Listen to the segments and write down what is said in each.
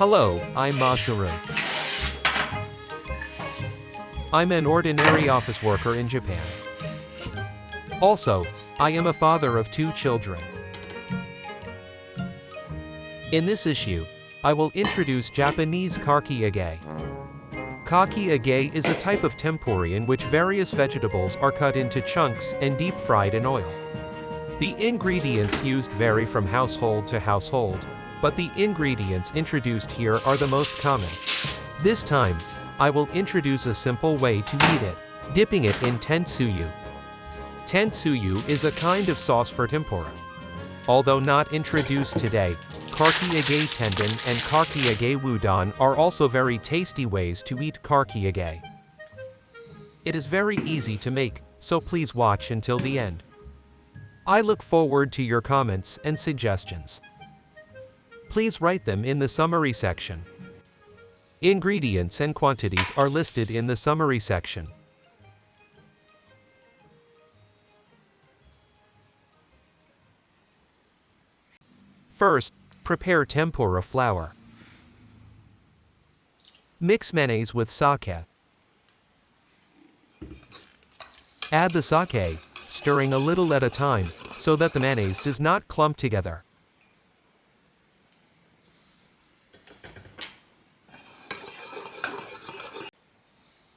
Hello, I'm Masaru. I'm an ordinary office worker in Japan. Also, I am a father of 2 children. In this issue, I will introduce Japanese Kakiage. Kakiage is a type of tempura in which various vegetables are cut into chunks and deep fried in oil. The ingredients used vary from household to household, but the ingredients introduced here are the most common. This time, I will introduce a simple way to eat it, dipping it in Tentsuyu. Tentsuyu is a kind of sauce for tempura. Although not introduced today, Kakiage tendon and Kakiage udon are also very tasty ways to eat Kakiage. It is very easy to make, so please watch until the end. I look forward to your comments and suggestions. Please write them in the summary section. Ingredients and quantities are listed in the summary section. First, prepare tempura flour. Mix mayonnaise with sake. Add the sake, stirring a little at a time, so that the mayonnaise does not clump together.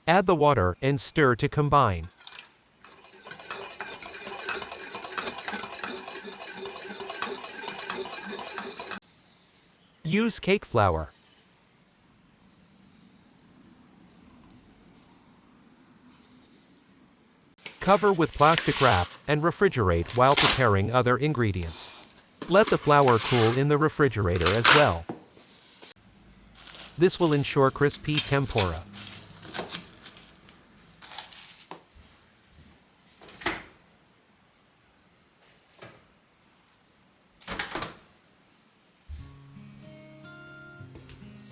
Add the water and stir to combine. Use cake flour. Cover with plastic wrap and refrigerate while preparing other ingredients. Let the flour cool in the refrigerator as well. This will ensure crispy tempura.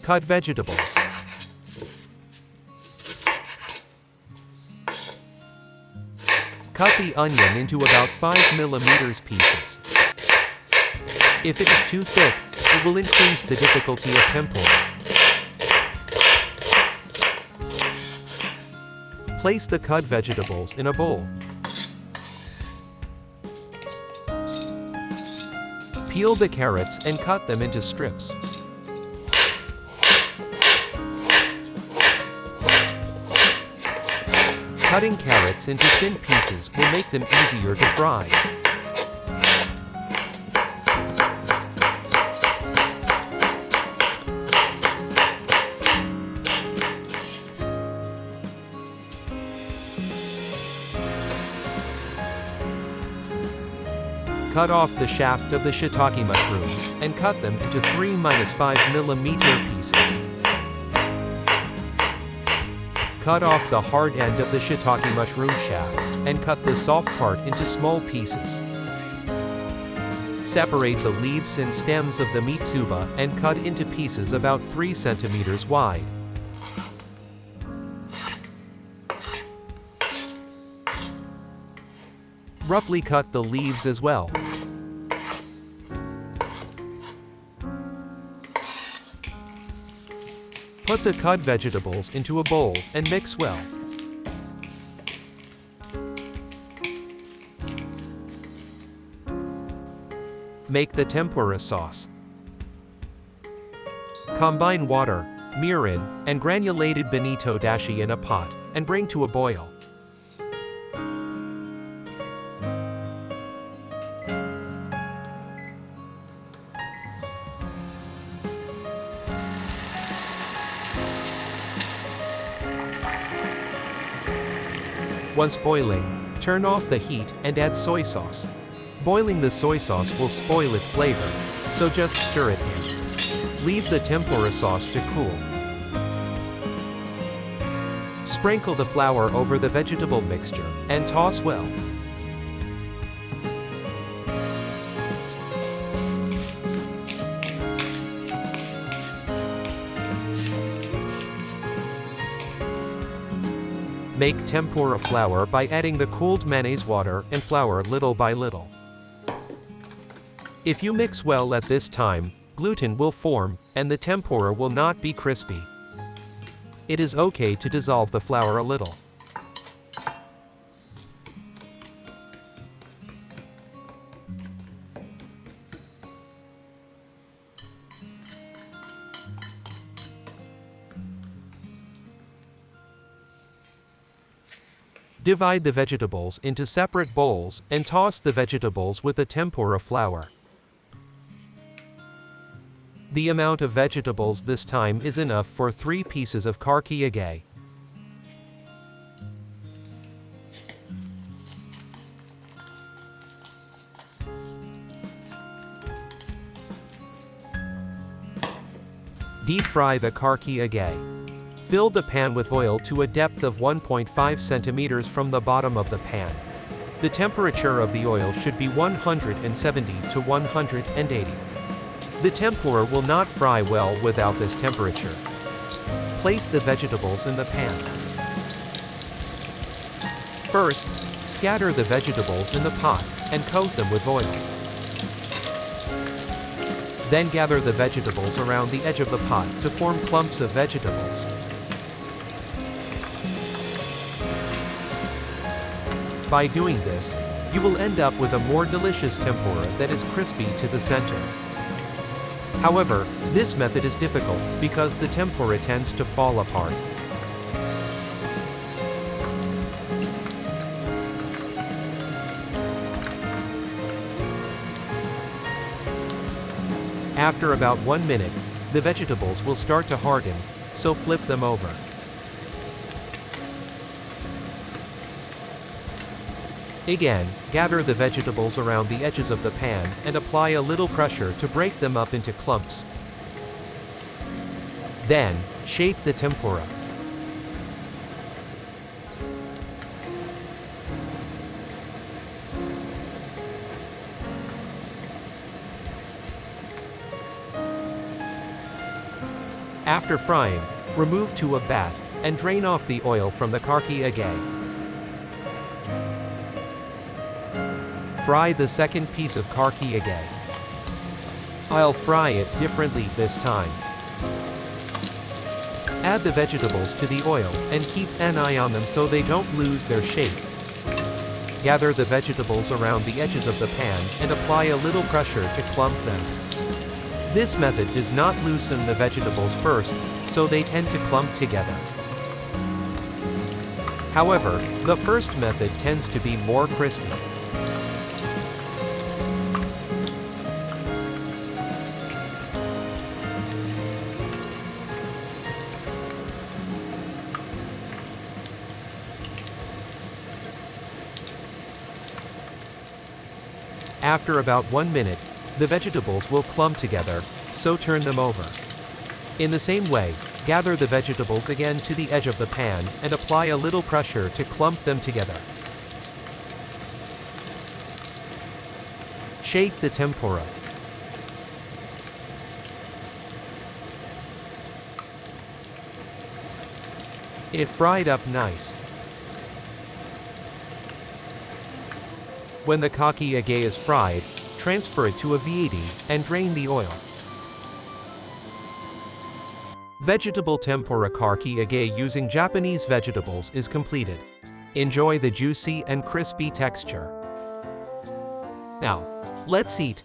Cut vegetables. Cut the onion into about 5 mm pieces. If it is too thick, it will increase the difficulty of tempura. Place the cut vegetables in a bowl. Peel the carrots and cut them into strips. Cutting carrots into thin pieces will make them easier to fry. Cut off the shaft of the shiitake mushrooms and cut them into 3-5 mm pieces. Cut off the hard end of the shiitake mushroom shaft and cut the soft part into small pieces. Separate the leaves and stems of the mitsuba and cut into pieces about 3 cm wide. Roughly cut the leaves as well. Put the cut vegetables into a bowl and mix well. Make the tempura sauce. Combine water, mirin, and granulated bonito dashi in a pot, and bring to a boil. Once boiling, turn off the heat and add soy sauce. Boiling the soy sauce will spoil its flavor, so just stir it in. Leave the tempura sauce to cool. Sprinkle the flour over the vegetable mixture and toss well. Make tempura flour by adding the cooled mayonnaise water and flour little by little. If you mix well at this time, gluten will form, and the tempura will not be crispy. It is okay to dissolve the flour a little. Divide the vegetables into separate bowls and toss the vegetables with the tempura flour. The amount of vegetables this time is enough for 3 pieces of kakiage. Deep fry the kakiage. Fill the pan with oil to a depth of 1.5 centimeters from the bottom of the pan. The temperature of the oil should be 170 to 180. The tempura will not fry well without this temperature. Place the vegetables in the pan. First, scatter the vegetables in the pot and coat them with oil. Then gather the vegetables around the edge of the pot to form clumps of vegetables. By doing this, you will end up with a more delicious tempura that is crispy to the center. However, this method is difficult because the tempura tends to fall apart. After about 1 minute, the vegetables will start to harden, so flip them over. Again, gather the vegetables around the edges of the pan and apply a little pressure to break them up into clumps. Then, shape the tempura. After frying, remove to a bat and drain off the oil from the kakiage. Fry the second piece of kakiage. I'll fry it differently this time. Add the vegetables to the oil and keep an eye on them so they don't lose their shape. Gather the vegetables around the edges of the pan and apply a little pressure to clump them. This method does not loosen the vegetables first, so they tend to clump together. However, the first method tends to be more crispy. After about 1 minute, the vegetables will clump together, so turn them over. In the same way, gather the vegetables again to the edge of the pan and apply a little pressure to clump them together. Shape the tempura. It fried up nice. When the kakiage is fried, transfer it to a vide and drain the oil. Vegetable tempura kakiage using Japanese vegetables is completed. Enjoy the juicy and crispy texture. Now, let's eat.